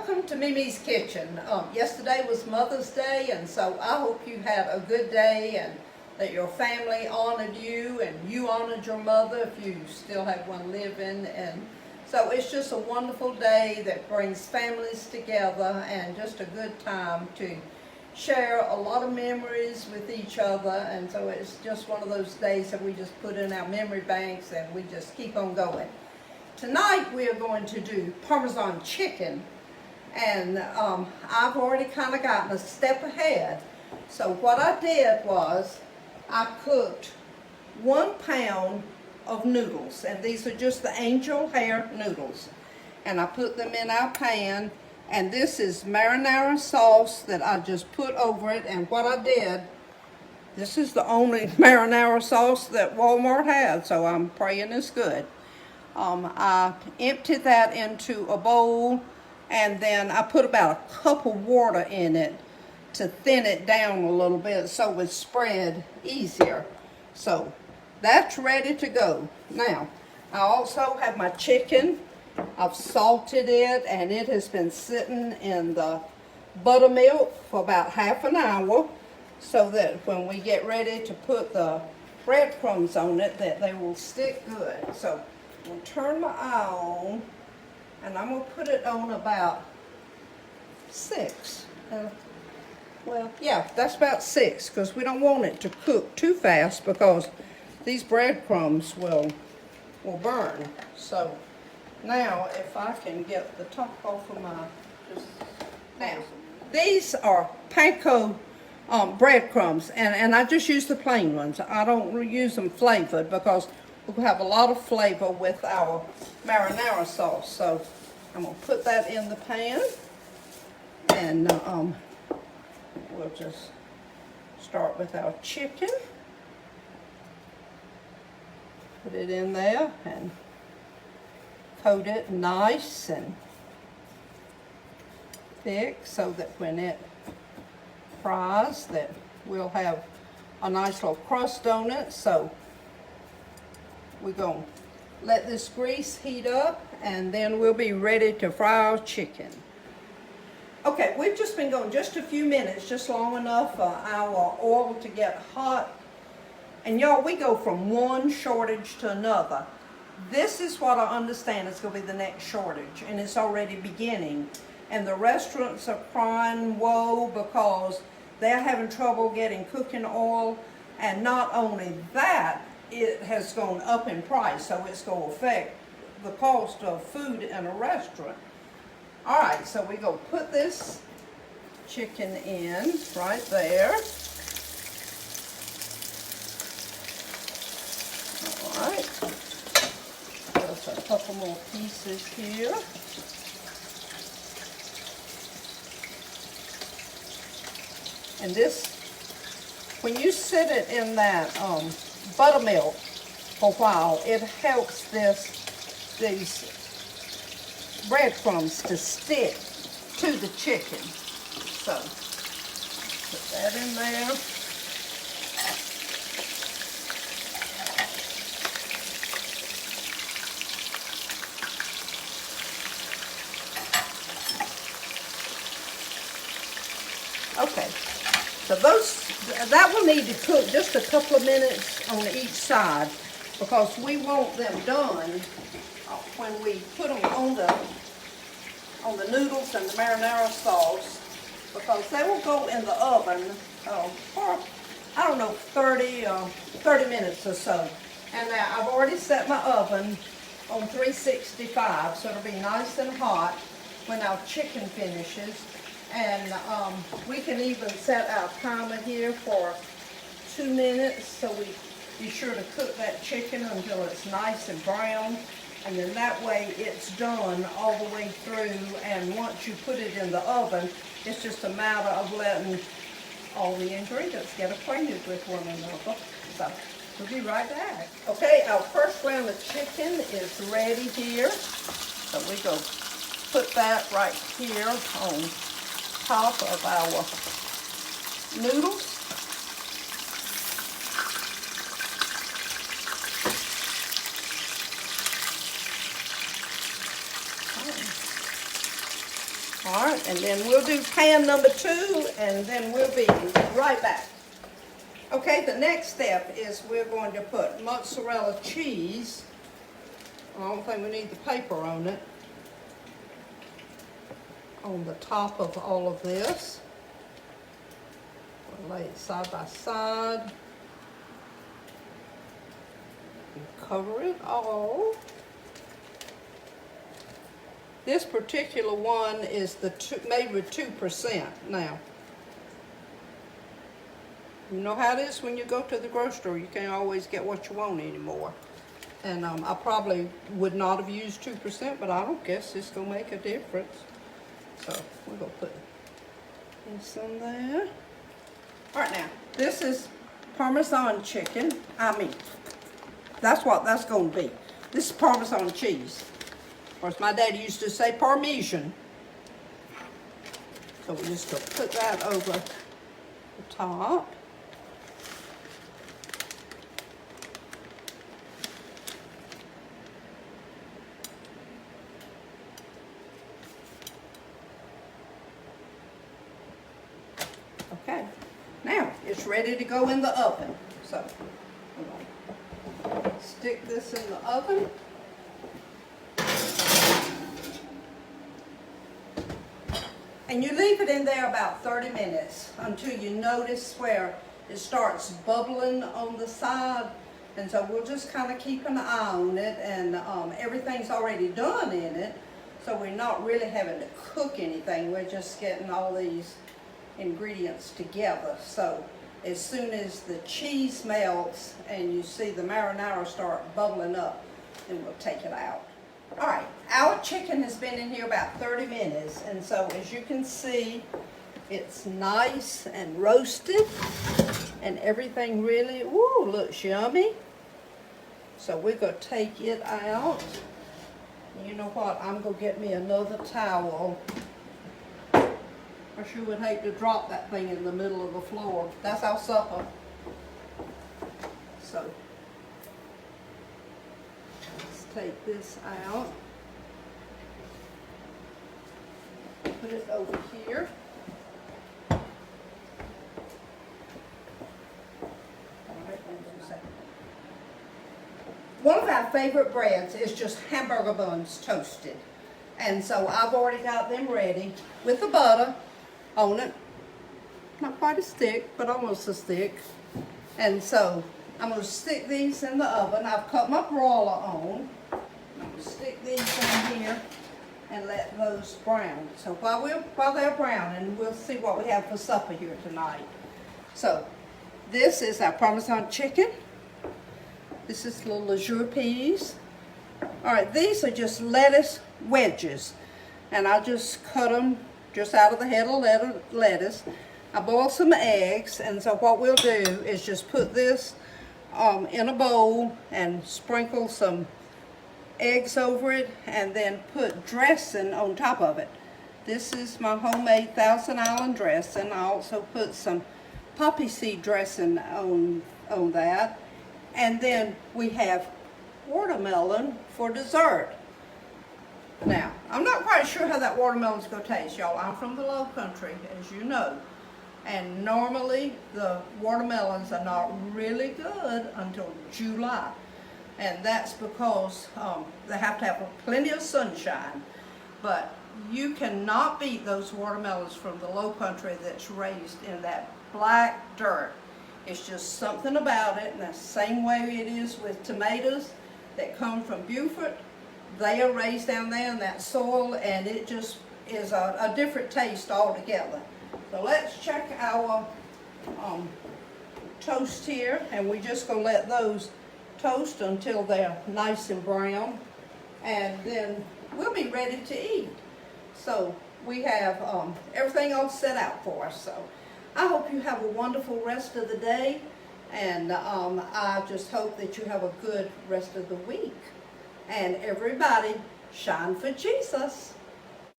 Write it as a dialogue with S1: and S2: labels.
S1: welcome to MeMe's Kitchen. Yesterday was Mother's Day, and so I hope you had a good day and that your family honored you and you honored your mother if you still have one living. And so it's just a wonderful day that brings families together and just a good time to share a lot of memories with each other. And so it's just one of those days that we just put in our memory banks and we just keep on going. Tonight we are going to do Parmesan chicken, and I've already kind of gotten a step ahead. So what I did was I cooked 1 pound of noodles, and these are just the angel hair noodles, and I put them in our pan, and this is marinara sauce that I just put over it. And what I did, this is the only marinara sauce that Walmart has, so I'm praying it's good. I emptied that into a bowl, and then I put about a cup of water in it to thin it down a little bit so it spread easier. So that's ready to go. Now, I also have my chicken. I've salted it, and it has been sitting in the buttermilk for about half an hour so that when we get ready to put the breadcrumbs on it, that they will stick good. So I'm going to turn my eye on, and I'm going to put it on about 6. Well, yeah, that's about 6, because we don't want it to cook too fast because these breadcrumbs will burn. So now, if I can get the top off of my, now, these are panko breadcrumbs, and I just use the plain ones. I don't use them flavored because we'll have a lot of flavor with our marinara sauce. So I'm going to put that in the pan, and we'll just start with our chicken. Put it in there and coat it nice and thick so that when it fries that we'll have a nice little crust on it. So we're going to let this grease heat up, and then we'll be ready to fry our chicken. Okay, we've just been going just a few minutes, just long enough for our oil to get hot. And y'all, we go from one shortage to another. This is what I understand is going to be the next shortage, and it's already beginning. And the restaurants are crying woe because they're having trouble getting cooking oil. And not only that, it has gone up in price, so it's going to affect the cost of food in a restaurant. All right, so we're going to put this chicken in right there. All right, there's a couple more pieces here. And this, when you sit it in that buttermilk for a while, it helps these breadcrumbs to stick to the chicken. So put that in there. Okay, so that will need to cook just a couple of minutes on each side because we want them done when we put them on the noodles and the marinara sauce, because they will go in the oven for, I don't know, 30 minutes or so. And now I've already set my oven on 365, so it'll be nice and hot when our chicken finishes. And we can even set our timer here for 2 minutes, so we be sure to cook that chicken until it's nice and brown. And then that way it's done all the way through, and once you put it in the oven, it's just a matter of letting all the ingredients get acquainted with one another. So we'll be right back. Okay, our first round of chicken is ready here. So we go put that right here on top of our noodles. All right, and then we'll do pan number 2, and then we'll be right back. Okay, the next step is we're going to put mozzarella cheese. I don't think we need the paper on it. On the top of all of this. We'll lay it side by side. And cover it all. This particular one is made with 2% now. You know how it is when you go to the grocery store, you can't always get what you want anymore. And I probably would not have used 2%, but I don't guess it's gonna make a difference. So we're gonna put this in there. All right, now, this is Parmesan chicken. That's what that's gonna be. This is Parmesan cheese. Of course, my daddy used to say Parmesan. So we're just gonna put that over the top. Okay, now it's ready to go in the oven. So I'm going to stick this in the oven. And you leave it in there about 30 minutes until you notice where it starts bubbling on the side. And so we'll just kind of keep an eye on it, and everything's already done in it. So we're not really having to cook anything. We're just getting all these ingredients together. So as soon as the cheese melts and you see the marinara start bubbling up, then we'll take it out. All right, our chicken has been in here about 30 minutes, and so as you can see, it's nice and roasted, and everything really, ooh, looks yummy. So we're gonna take it out. You know what, I'm gonna get me another towel. I sure would hate to drop that thing in the middle of the floor. That's our supper. So, let's take this out. Put it over here. One of our favorite breads is just hamburger buns toasted. And so I've already got them ready with the butter on it. Not quite a stick, but almost a stick. And so I'm going to stick these in the oven. I've cut my broiler on. I'm going to stick these in here and let those brown. So while they're browning, we'll see what we have for supper here tonight. So this is our Parmesan chicken. This is little azure peas. All right, these are just lettuce wedges, and I'll just cut them just out of the head of lettuce. I boiled some eggs, and so what we'll do is just put this in a bowl and sprinkle some eggs over it, and then put dressing on top of it. This is my homemade Thousand Island dressing. I also put some poppy seed dressing on that, and then we have watermelon for dessert. Now, I'm not quite sure how that watermelon's going to taste, y'all. I'm from the low country, as you know, and normally the watermelons are not really good until July, and that's because they have to have plenty of sunshine. But you cannot beat those watermelons from the low country that's raised in that black dirt. It's just something about it, and the same way it is with tomatoes that come from Beaufort. They are raised down there in that soil, and it just is a different taste altogether. So let's check our toast here, and we're just going to let those toast until they're nice and brown, and then we'll be ready to eat. So we have everything all set out for us. So I hope you have a wonderful rest of the day, and I just hope that you have a good rest of the week. And everybody, shine for Jesus.